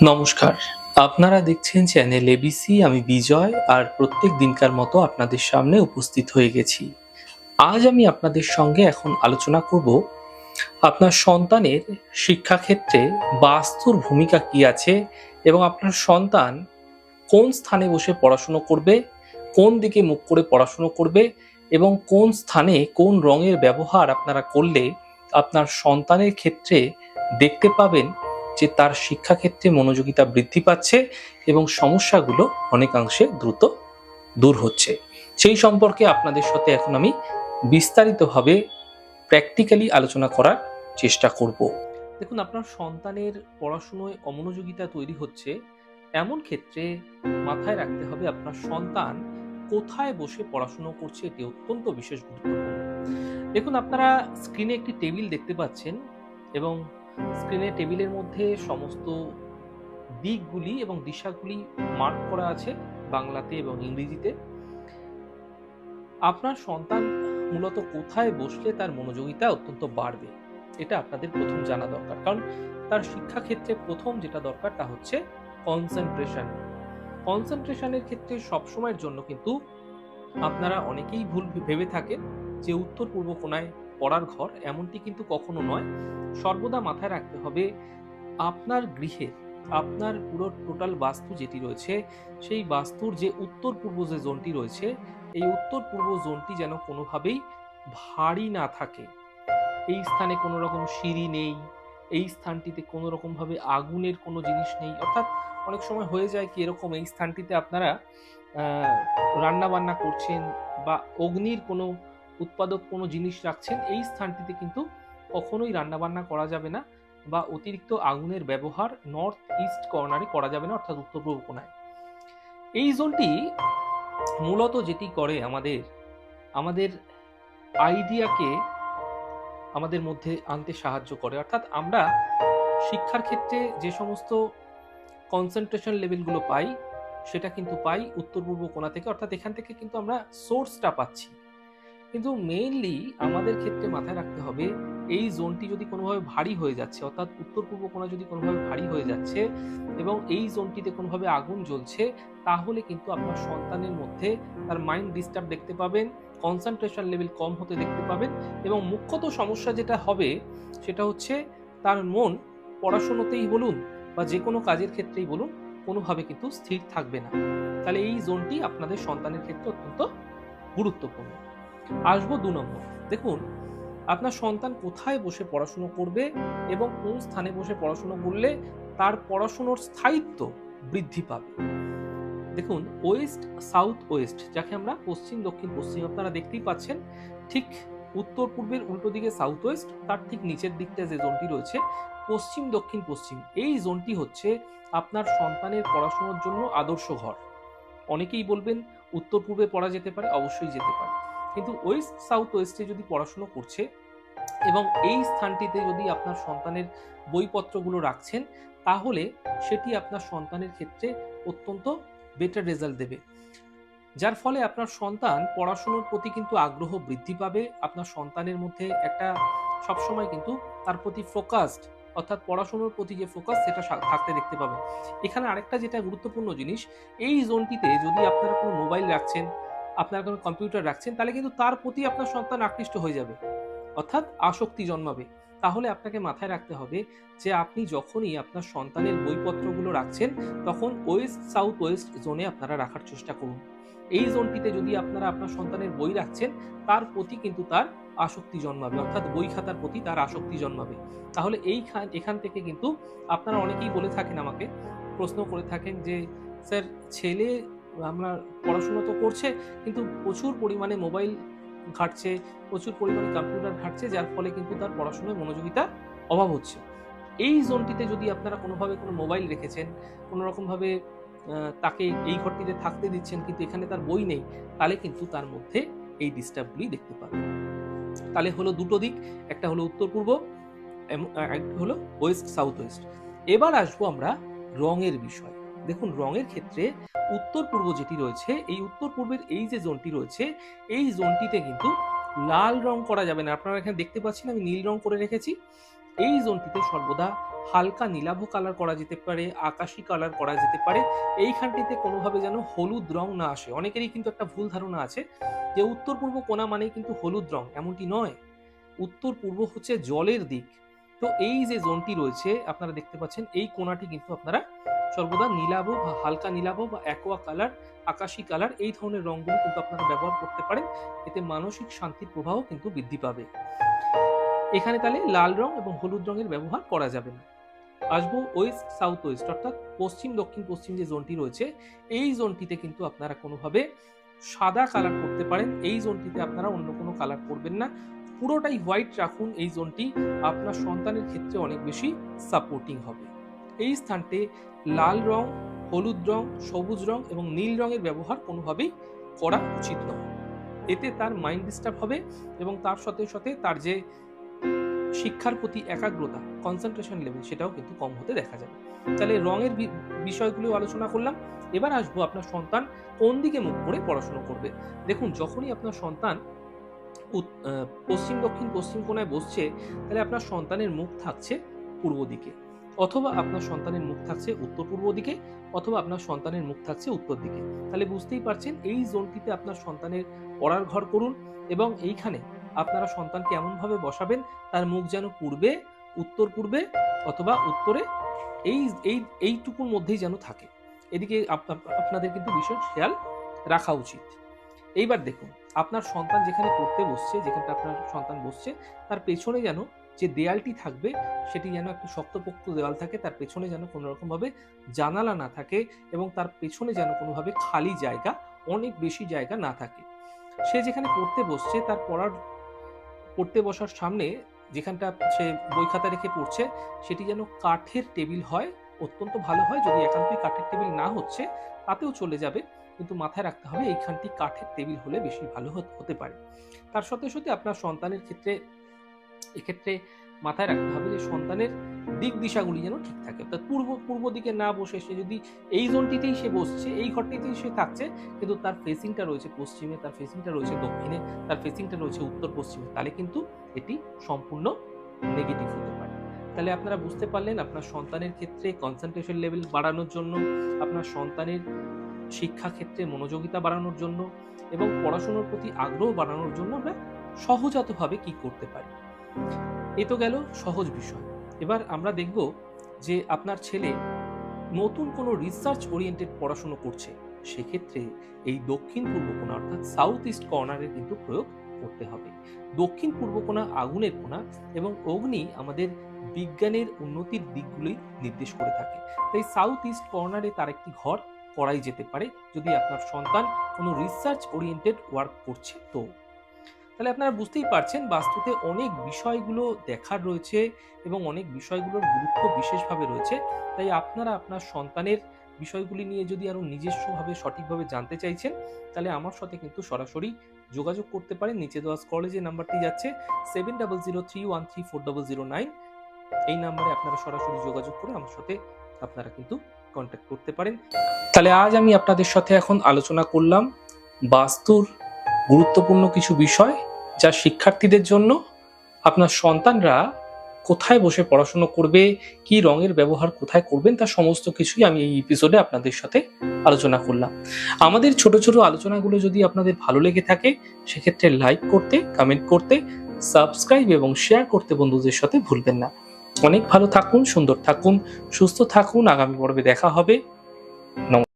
নমস্কার। আপনারা দেখছেন চ্যানেল এবিসি। আমি বিজয় আর প্রত্যেক দিনকার মতো আপনাদের সামনে উপস্থিত হয়ে গেছি। আজ আমি আপনাদের সঙ্গে এখন আলোচনা করব আপনার সন্তানের শিক্ষাক্ষেত্রে বাস্তুর ভূমিকা কি আছে এবং আপনার সন্তান কোন স্থানে বসে পড়াশুনো করবে, কোন দিকে মুখ করে পড়াশুনো করবে এবং কোন স্থানে কোন রঙের ব্যবহার আপনারা করলে আপনার সন্তানের ক্ষেত্রে দেখতে পাবেন যে তার শিক্ষাক্ষেত্রে মনোযোগিতা বৃদ্ধি পাচ্ছে এবং সমস্যাগুলো অনেকাংশে দ্রুত দূর হচ্ছে। সেই সম্পর্কে আপনাদের সাথে এখন আমি বিস্তারিতভাবে প্র্যাকটিক্যালি আলোচনা করার চেষ্টা করব। দেখুন, আপনার সন্তানের পড়াশুনোয় অমনোযোগিতা তৈরি হচ্ছে এমন ক্ষেত্রে মাথায় রাখতে হবে আপনার সন্তান কোথায় বসে পড়াশুনো করছে, এটি অত্যন্ত বিশেষ গুরুত্বপূর্ণ। দেখুন, আপনারা স্ক্রিনে একটি টেবিল দেখতে পাচ্ছেন এবং স্ক্রিনে টেবিলের মধ্যে সমস্ত দিকগুলি এবং দিশাগুলি মার্ক করা আছে বাংলাতে এবং ইংরেজিতে। আপনার সন্তান মূলত কোথায় বসলে তার মনোযোগিতা অত্যন্ত বাড়বে, এটা আপনাদের প্রথম জানা দরকার। কারণ তার শিক্ষাক্ষেত্রে প্রথম যেটা দরকার তা হচ্ছে কনসেন্ট্রেশন। কনসেন্ট্রেশনের ক্ষেত্রে সবসময়ের জন্য কিন্তু আপনারা অনেকেই ভুল ভেবে থাকেন যে উত্তর পূর্ব কোণায় পড়ার ঘর, এমনটি কিন্তু কখনো নয়। সর্বদা মাথায় রাখতে হবে আপনার গৃহে আপনার পুরো টোটাল বাস্তু যেটি রয়েছে সেই বাস্তুর যে উত্তর পূর্ব যে জোনটি রয়েছে এই উত্তর পূর্ব জোনটি যেন কোনোভাবেই ভারী না থাকে। এই স্থানে কোনো রকম সিঁড়ি নেই, এই স্থানটিতে কোনো রকম ভাবে আগুনের কোনো জিনিস নেই। অর্থাৎ অনেক সময় হয়ে যায় কি এরকম, এই স্থানটিতে আপনারা রান্না বান্না করছেন বা অগ্নির কোনো উৎপাদক কোনো জিনিস রাখছেন, এই স্থানটিতে কিন্তু কখনোই রান্না বান্না করা যাবে না বা অতিরিক্ত আগুনের ব্যবহার নর্থ ইস্ট কর্নারে করা যাবে না, অর্থাৎ উত্তর পূর্ব কোণায়। এই জোনটি মূলত যেটি করে আমাদের আমাদের আইডিয়াকে আমাদের মধ্যে আনতে সাহায্য করে। অর্থাৎ আমরা শিক্ষার ক্ষেত্রে যে সমস্ত কনসেন্ট্রেশন লেভেলগুলো পাই সেটা কিন্তু পাই উত্তর পূর্ব কোণা থেকে। অর্থাৎ এখান থেকে কিন্তু আমরা সোর্সটা পাচ্ছি। কিন্তু মেইনলি আমাদের ক্ষেত্রে মাথায় রাখতে হবে এই জোনটি যদি কোনোভাবে ভারী হয়ে যাচ্ছে, অর্থাৎ উত্তর পূর্ব কোণা যদি কোনোভাবে ভারী হয়ে যাচ্ছে এবং এই জোনটিতে কোনোভাবে আগুন জ্বলছে, তাহলে কিন্তু আপনার সন্তানের মধ্যে তার মাইন্ড ডিস্টার্ব দেখতে পাবেন, কনসেন্ট্রেশন লেভেল কম হতে দেখতে পাবেন এবং মুখ্যত সমস্যা যেটা হবে সেটা হচ্ছে তার মন পড়াশোনাতেই বলুন বা যে কোনো কাজের ক্ষেত্রেই বলুন কোনোভাবে কিন্তু স্থির থাকবে না। তাহলে এই জোনটি আপনাদের সন্তানের ক্ষেত্রে অত্যন্ত গুরুত্বপূর্ণ। আসবো 2 নম্বর। দেখুন, আপনার সন্তান কোথায় বসে পড়াশুনো করবে এবং কোন স্থানে বসে পড়াশুনো করলে তার পড়াশুনোর স্থায়িত্ব বৃদ্ধি পাবে। দেখুন, ওয়েস্ট সাউথ ওয়েস্ট যাকে আমরা পশ্চিম দক্ষিণ পশ্চিম, আপনারা দেখতেই পাচ্ছেন ঠিক উত্তর পূর্বের উল্টো দিকে সাউথ ওয়েস্ট, তার ঠিক নিচের দিকটা যে জোনটি রয়েছে পশ্চিম দক্ষিণ পশ্চিম, এই জোনটি হচ্ছে আপনার সন্তানের পড়াশোনার জন্য আদর্শ ঘর। অনেকেই বলবেন উত্তর পূর্বে পড়া যেতে পারে, অবশ্যই যেতে পারে, কিন্তু ওয়েস্ট সাউথ ওয়েস্টে যদি পড়াশুনো করছে এবং এই স্থানটিতে যদি আপনার সন্তানের বইপত্রগুলো রাখছেন, তাহলে সেটি আপনার সন্তানের ক্ষেত্রে অত্যন্ত বেটার রেজাল্ট দেবে। যার ফলে আপনার সন্তান পড়াশোনার প্রতি কিন্তু আগ্রহ বৃদ্ধি পাবে। আপনার সন্তানের মধ্যে একটা সবসময় কিন্তু তার প্রতি ফোকাসড, অর্থাৎ পড়াশোনার প্রতি যে ফোকাস সেটা থাকতে দেখতে পাবেন। এখানে আরেকটা যেটা গুরুত্বপূর্ণ জিনিস, এই জোনটিতে যদি আপনারা কোনো মোবাইল রাখছেন, আপনারা কোনো কম্পিউটার রাখছেন, তাহলে কিন্তু তার প্রতি আপনার সন্তান আকৃষ্ট হয়ে যাবে, অর্থাৎ আসক্তি জন্মাবে। তাহলে আপনাকে মাথায় রাখতে হবে যে আপনি যখনই আপনার সন্তানের বইপত্রগুলো রাখছেন তখন ওয়েস্ট সাউথ ওয়েস্ট জোনে আপনারা রাখার চেষ্টা করুন। এই জোনটিতে যদি আপনারা আপনার সন্তানের বই রাখছেন তার প্রতি কিন্তু তার আসক্তি জন্মাবে, অর্থাৎ বই খাতার প্রতি তার আসক্তি জন্মাবে। তাহলে এখান থেকে কিন্তু আপনারা অনেকেই বলে থাকেন, আমাকে প্রশ্ন করে থাকেন যে স্যার, ছেলে আমরা পড়াশোনা তো করছে কিন্তু প্রচুর পরিমাণে মোবাইল ঘাটছে, প্রচুর পরিমাণে কম্পিউটার ঘাটছে, যার ফলে কিন্তু তার পড়াশোনায় মনোযোগিতার অভাব হচ্ছে। এই জোনটিতে যদি আপনারা কোনোভাবে কোনো মোবাইল রেখেছেন, কোনো রকমভাবে তাকে এই ঘরটিতে থাকতে দিচ্ছেন কিন্তু এখানে তার বই নেই, তাহলে কিন্তু তার মধ্যে এই ডিস্টার্বগুলি দেখতে পাবেন। তাহলে হলো দুটো দিক, একটা হলো উত্তর পূর্ব, একটা হলো ওয়েস্ট সাউথ ওয়েস্ট। এবার আসবো আমরা রঙের বিষয়। দেখুন, রঙের ক্ষেত্রে উত্তর পূর্ব যেটি রয়েছে, এই উত্তর পূর্বের এই যে জোনটি রয়েছে এই জোনটিতে কিন্তু লাল রং করা যাবে না। আপনারা এখানে দেখতে পাচ্ছেন আমি নীল রং করে রেখেছি। এই জোনটিতে সর্বদা হালকা নীলাভ কালার করা যেতে পারে, আকাশি কালার করা যেতে পারে। এইখানটিতে কোনোভাবে যেন হলুদ রং না আসে। অনেকেরই কিন্তু একটা ভুল ধারণা আছে যে উত্তর পূর্ব কোণা মানেই কিন্তু হলুদ রং, এমনটি নয়। উত্তর পূর্ব হচ্ছে জলের দিক। তো এই যে জোনটি রয়েছে আপনারা দেখতে পাচ্ছেন, এই কোণাটি কিন্তু আপনারা সর্বদা নীলাভ বা হালকা নীলাভ বা অ্যাকোয়া কালার, আকাশি কালার এই ধরনের রংগুলো কিন্তু আপনারা ব্যবহার করতে পারেন। এতে মানসিক শান্তির প্রবাহ কিন্তু বৃদ্ধি পাবে। এখানে তাহলে লাল রং এবং হলুদ রঙের ব্যবহার করা যাবে না। আসবো ওয়েস্ট সাউথ ওয়েস্ট, অর্থাৎ পশ্চিম দক্ষিণ পশ্চিম যে জোনটি রয়েছে, এই জোনটিতে কিন্তু আপনারা কোনোভাবে সাদা কালার করতে পারেন। এই জোনটিতে আপনারা অন্য কোনো কালার করবেন না, পুরোটাই হোয়াইট রাখুন। এই জোনটি আপনার সন্তানের ক্ষেত্রে অনেক বেশি সাপোর্টিং হবে। এই স্থানটি লাল রং, হলুদ রং, সবুজ রং এবং নীল রঙের ব্যবহার কোনোভাবেই করা উচিত নয়। এতে তার মাইন্ড ডিস্টার্ব হবে এবং তার সাথে সাথে তার যে শিক্ষার প্রতি একাগ্রতা, কনসেন্ট্রেশন লেভেল, সেটাও কিন্তু কম হতে দেখা যাবে। তাহলে রঙের বিষয়গুলো আলোচনা করলাম। এবার আসবো আপনার সন্তান কোন দিকে মুখ করে পড়াশোনা করবে। দেখুন, যখনই আপনার সন্তান পশ্চিম দক্ষিণ পশ্চিম কোণায় বসছে, তাহলে আপনার সন্তানের মুখ থাকছে পূর্ব দিকে, অথবা আপনার সন্তানের মুখ থাকছে উত্তর পূর্ব দিকে, অথবা আপনার সন্তানের মুখ থাকছে উত্তর দিকে। তাহলে বুঝতেই পারছেন এই জোনটিতে আপনার সন্তানের পড়ার ঘর করুন এবং এইখানে আপনারা সন্তানকে এমনভাবে বসাবেন তার মুখ যেন পূর্বে, উত্তর পূর্বে অথবা উত্তরে, এই এই এইটুকুর মধ্যেই যেন থাকে। এদিকে আপনাদের কিন্তু বিশেষ খেয়াল রাখা উচিত। এইবার দেখুন, আপনার সন্তান যেখানে পড়তে বসছে, যেখানটা আপনার সন্তান বসছে, তার পেছনে যেন যে দেয়ালটি থাকবে সেটি যেন একটু শক্তপোক্ত দেওয়াল থাকে। তার পেছনে যেন কোনো রকমভাবে জানালা না থাকে এবং তার পেছনে যেন কোনোভাবে খালি জায়গা, অনেক বেশি জায়গা না থাকে। সে যেখানে পড়তে বসছে তার পড়তে বসার সামনে যেখানটা সে বই খাতা রেখে পড়ছে, সেটি যেন কাঠের টেবিল হয়, অত্যন্ত ভালো হয়। যদি একান্তই কাঠের টেবিল না হচ্ছে তাতেও চলে যাবে, কিন্তু মাথায় রাখতে হবে এইখানটি কাঠের টেবিল হলে বেশি ভালো হতে পারে। তার সাথে সাথে আপনার সন্তানের ক্ষেত্রে এক্ষেত্রে মাথায় রাখতে হবে যে সন্তানের দিক দিশাগুলি যেন ঠিক থাকে, অর্থাৎ পূর্ব দিকে না বসে সে যদি এই জোনটিতেই সে বসছে, এই ঘরটিতেই সে থাকছে, কিন্তু তার ফেসিংটা রয়েছে পশ্চিমে, তার ফেসিংটা রয়েছে দক্ষিণে, তার ফেসিংটা রয়েছে উত্তর পশ্চিমে, তাহলে কিন্তু এটি সম্পূর্ণ নেগেটিভ হতে পারে। তাহলে আপনারা বুঝতে পারলেন, আপনার সন্তানের ক্ষেত্রে কনসেন্ট্রেশন লেভেল বাড়ানোর জন্য, আপনার সন্তানের শিক্ষা ক্ষেত্রে মনোযোগিতা বাড়ানোর জন্য এবং পড়াশোনার প্রতি আগ্রহ বাড়ানোর জন্য আমরা সহজাতভাবে কি করতে পারি। এ তো গেল সহজ বিষয়। এবার আমরা দেখব যে আপনার ছেলে নতুন কোনো রিসার্চ ওরিয়েন্টেড পড়াশোনা করছে, সেক্ষেত্রে এই দক্ষিণ পূর্ব কোণা অর্থাৎ সাউথ ইস্ট কর্নারের কিন্তু প্রয়োগ করতে হবে। দক্ষিণ পূর্ব কোণা আগুনের কোণা এবং অগ্নি আমাদের বিজ্ঞানের উন্নতির দিকগুলি নির্দেশ করে থাকে। তাই সাউথ ইস্ট কর্নারে তার একটি ঘর করাই যেতে পারে যদি আপনার সন্তান কোনো রিসার্চ ওরিয়েন্টেড ওয়ার্ক করছে। তো তাহলে আপনারা বুঝতেই পারছেন বাস্তুতে অনেক বিষয়গুলো দেখার রয়েছে এবং অনেক বিষয়গুলোর গুরুত্ব বিশেষভাবে রয়েছে। তাই আপনারা আপনার সন্তানের বিষয়গুলি নিয়ে যদি আরো নিজস্বভাবে সঠিকভাবে জানতে চাইছেন, তাহলে আমার সাথে কিন্তু সরাসরি যোগাযোগ করতে পারেন। নিচে দেওয়া স্ক্রলে যে নাম্বারটি যাচ্ছে 7003134009, এই নাম্বারে আপনারা সরাসরি যোগাযোগ করে আমার সাথে আপনারা কিন্তু কন্ট্যাক্ট করতে পারেন। তাহলে আজ আমি আপনাদের সাথে এখন আলোচনা করলাম বাস্তুর গুরুত্বপূর্ণ কিছু বিষয়, যা শিক্ষার্থীদের জন্য আপনার সন্তানরা কোথায় বসে পড়াশোনা করবে, কি রঙের ব্যবহার কোথায় করবেন, তার সমস্ত কিছুই আমি এই এপিসোডে আপনাদের সাথে আলোচনা করলাম। আমাদের ছোট ছোট আলোচনাগুলো যদি আপনাদের ভালো লেগে থাকে, সেক্ষেত্রে লাইক করতে, কমেন্ট করতে, সাবস্ক্রাইব এবং শেয়ার করতে বন্ধুদের সাথে ভুলবেন না। অনেক ভালো থাকুন, সুন্দর থাকুন, সুস্থ থাকুন। আগামী পর্বে দেখা হবে। নমস্কার।